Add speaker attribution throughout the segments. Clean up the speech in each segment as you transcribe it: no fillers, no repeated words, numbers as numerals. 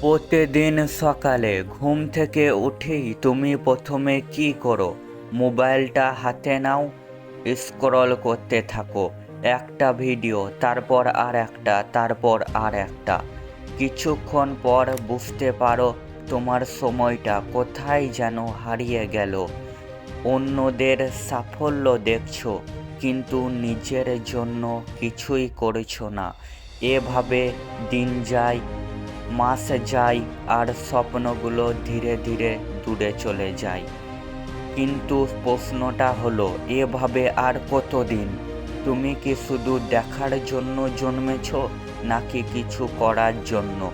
Speaker 1: প্রতিদিন সকালে ঘুম থেকে উঠেই তুমি প্রথমে কি করো? মোবাইলটা হাতে নাও, স্ক্রল করতে থাকো। একটা ভিডিও, তারপর আর একটা, তারপর আর একটা। কিছুক্ষণ পর বুঝতে পারো তোমার সময়টা কোথায় যেন হারিয়ে গেল। অন্যদের সাফল্য দেখছো, কিন্তু নিজের জন্য কিছুই করছো না। এভাবে দিন যায়, মাস যায়, আর স্বপ্নগুলো ধীরে ধীরে দূরে চলে যায়। কিন্তু প্রশ্নটা হলো, এভাবে আর কতদিন? তুমি কি শুধু দেখার জন্য জন্মেছ, নাকি কিছু করার জন্য?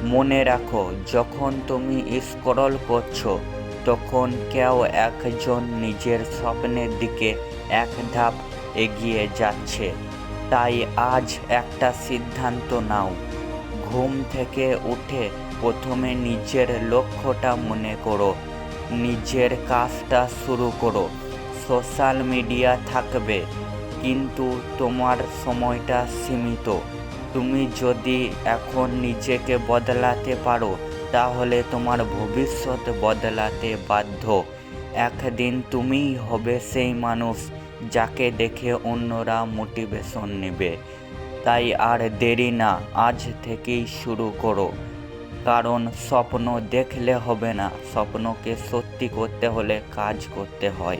Speaker 1: মনে রাখো, যখন তুমি স্ক্রল করছো, তখন কেউ একজন নিজের স্বপ্নের দিকে এক ধাপ এগিয়ে যাচ্ছে। তাই আজ একটা সিদ্ধান্ত নাও। ঘুম থেকে উঠে প্রথমে নিজের লক্ষ্যটা মনে করো, নিজের কাজটা শুরু করো। সোশ্যাল মিডিয়া থাকবে, কিন্তু তোমার সময়টা সীমিত। তুমি যদি এখন নিজেকে বদলাতে পারো, তাহলে তোমার ভবিষ্যৎ বদলাতে বাধ্য। একদিন তুমিই হবে সেই মানুষ যাকে দেখে অন্যরা মোটিভেশন নেবে। তাই আর দেরি না, আজ থেকেই শুরু করো। কারণ স্বপ্ন দেখলে হবে না, স্বপ্নকে সত্যি করতে হলে কাজ করতে হয়।